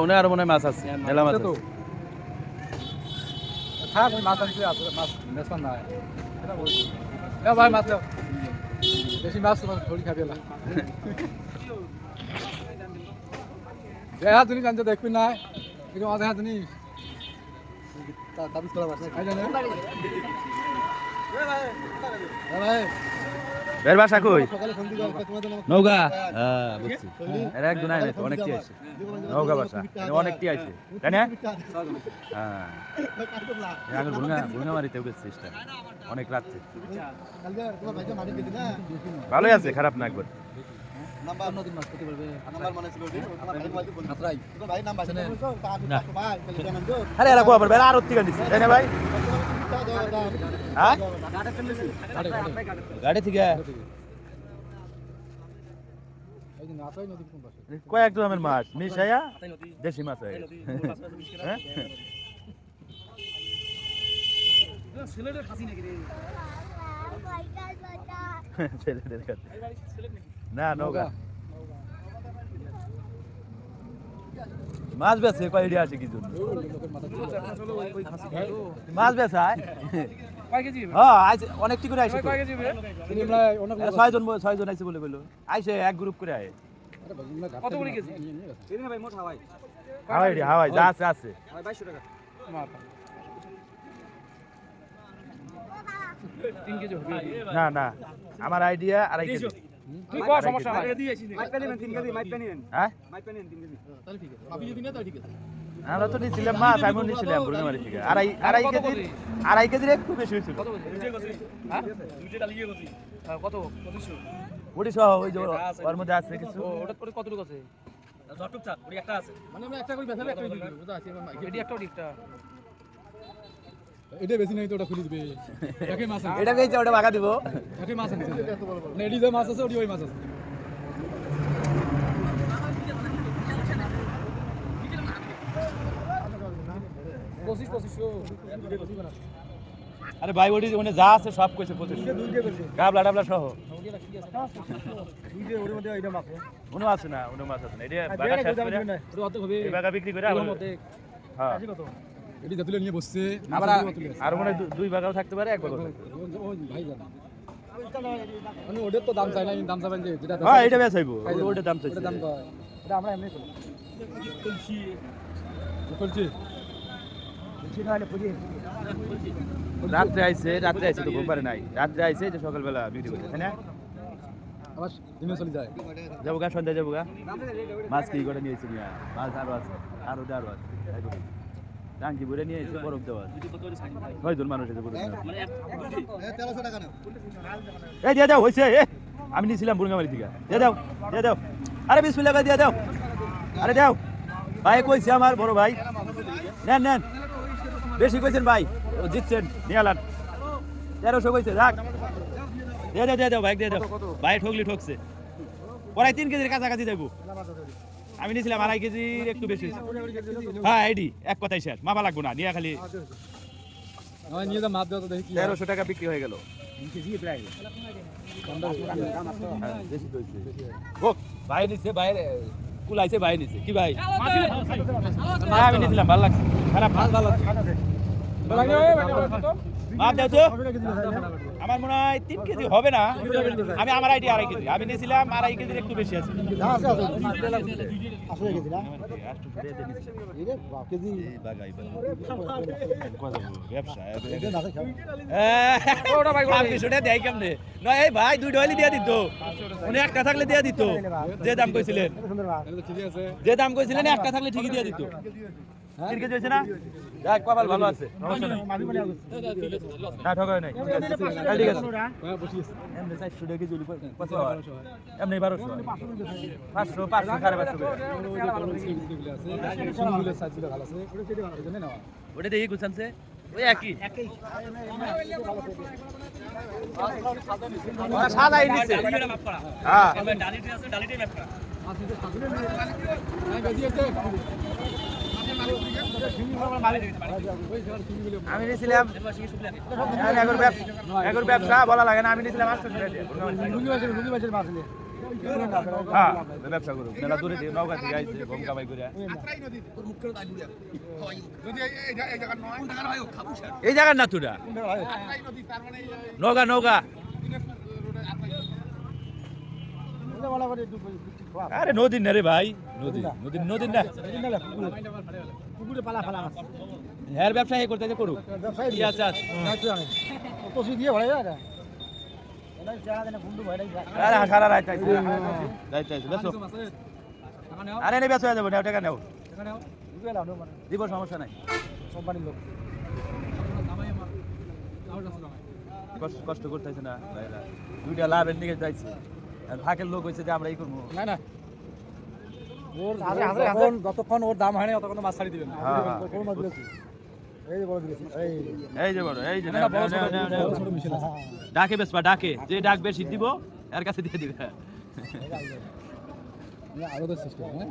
ওনার মনে হয় মাছ আছে মেলা মাছ তো হ্যাঁ মাছ আনছি মাছ মেসমান না ভাই মাছ বেশি মাছ তোমার থোড়ি খাবি না দেখা তুমি জানতে দেখবি না কিন্তু মাছ দেখা তুমি তাবিজ করা মাছ খাই জানে ভাই বের বাসা কই নৌকা বুঝছি এর একজন আইলে তো অনেকটি আছে নৌকা বাসা অনেকটি আছে তাই না হ্যাঁ আমি ভুঙ্গা মারিতে গেছি অনেক রাত্রে ভালোই আছে খারাপ না একবার আরে এরা কবার বেলা আর অত্তিকা দিচ্ছে তাই না ভাই হ্যাঁ গাড়ি থেকে কয়েক রকমের মাছ মিশাইয়া দেশি মাছ হয়ে গেছে না নৌকা মাছ বেছে কয়ডি আছে কি জন্য মাছ বেচায় অনেকটি করে আইছে ছয়জন আইছে বলে বললো আইসে এক গ্রুপ করে আয় কত করে কেজি ভাই মোট হাওয়াই হাওয়াই যা আছে আছে 2200 টাকা 3 কেজি হবে না না আমার আইডিয়া আড়াই কেজি তুই কো সমস্যা নাই মাইট পেলেন 3 কেজি মাইট পেলেন হ্যাঁ মাইট পেলেন 3 কেজি তাহলে ঠিক আছে আপনি যদি না তাহলে ঠিক আছে আমরা তো নিছিলাম মাছ আমি নিছিলাম বুড়িমারি থেকে আড়াই কেজির একটু বেশি হয়েছিল কত কেজি হ্যাঁ দুইটা ডালিয়ে গেছি কত 2500 ওটি সহ ওই যে ওর মধ্যে আছে কিছু ওটা করে কতটুকু আছে যতটুকু চা ওই একটা আছে মানে আমরা একটা করে বেচালে একটা দিই বুঝা আছে এডি একটা ডিকটা এটা বেশি নাই তো ওটা খুলে দিবে একে মাছ আছে এটা বেচে ওটা ভাগা দিব একে মাছ আছে না এডি যে মাছ আছে ওডি ওই মাছ আছে আরে ভাই ওটি মানে যা আছে সব কইছে 25 গাবলা ডাবলা সহ উনো আছে না উনো মাছ আছে না এটা বাগা শেষ করে এই বাগা বিক্রি করে আবার হ্যাঁ এডি জাতুলে নিয়ে বসছে আবার আর মানে দুই বাগাও থাকতে পারে এক বাগাও ভাই জানা মানে ওদের তো দাম চাই না দাম চাবেন যে যেটা হ্যাঁ এটা বেচাইবো ওটা দাম চাইছে ওটা দাম কয় এটা আমরা এমনি করি বলছি রাত্রে আইছে তো গোপারে নাই রাত্রে আইছে যে সকালবেলা বিক্রি করছে তাই না আবার দিনে চলে যায় যাবো গা সন্ধ্যা যাবো গা মাছ কি করে নিয়েছি নিয়ে মাছ আরো আছে আরো আছে টাঙ্কি ভরে নিয়ে এসে বরফ দেওয়া ছয়জন মানুষ এসে এই দিয়ে দাও হয়েছে আমি নিয়েছিলাম বুড়ঙ্গামারি থেকে দিয়ে দাও আরে বিসমিল্লাহ করে দিয়ে দাও আরে দাও ভাই কইছে আমার বড় ভাই নেন বেশি কইছেন ভাই ও জিতছেন নিয়ে আলান 1300 কইছে রাখ দিয়ে দাও ভাই দিয়ে দাও ভাই ঠকছে পরে 3 কেজির কাছাকাছি যাবো আমি নিয়েছিলাম 2.5 কেজির একটু বেশি হ্যাঁ আইডি এক কথাই শেষ মাপা লাগবো না নিয়ে খালি নিয়ে যা মাপ দাও তো দেখি 1300 টাকা বিক্রি হয়ে গেল ভাই নিচ্ছে বাইরে কুলাইছে ভাই নিচ্ছে কি ভাই আমি নিয়েছিলাম ভালো লাগছে খারাপ মাছ ভালো লাগছে মাছ দাও তো আমার মনে হয় 3 কেজি হবে না আমি আমার আইডি 2.5 কেজি আমি নিয়েছিলাম 2.5 কেজির একটু বেশি আছে ভাই 2 ডলি দিয়ে দিত উনি একটা থাকলে দিয়ে দিত যে দাম কইছিলেন একটা থাকলে ঠিকই দিয়ে দিত 3 কেজি হয়েছে না যাক কপাল ভালো আছে না ঠকায় নাই ঠিক আছে এমনি 400 টাকা কেজি এমনি 1200 500 ওটা দেখি গুছানছে ওই একই সাদা নিচে হ্যাঁ ডালিটি আছে ডালিটি ম্যাপ করা আমি নিয়েছিলাম এগোর ব্যবসা বলা লাগে না, আমি নিয়েছিলাম 800 টাকা দিয়ে হ্যাঁ ব্যবসা করুক মেলা দূরে দিয়ে নৌকা থেকে আইছে গম কামাই করে এই জায়গার না তোরা নৌকা নৌকা আরে নদীর না রে ভাই নদী নদীর নদীর না পুকুরে পালা ফালা হ্যাঁ ব্যবসা করতে করুক কি আছে পশু দিয়ে ভরে যায় আরে সারা রাত আইছে বেসো আরে নে বেসো যাবো নাও টাকা নাও দিব সমস্যা নাই কোম্পানির লোক কষ্ট করতেছে না ভাইরা দুইটা লাভের দিকে যাইছে আর ফাঁকের লোক হইছে যে আমরা এই করবো না না ওর যতক্ষণ ওর দাম হয় না ততক্ষণ মাছ ছাড়ি দিবেন এই যে বড় এই যে ডাকে বেসবা ডাকে যে ডাক বেশি দিব এর কাছে দিয়ে দিবে আরো তো সিস্টেম হ্যাঁ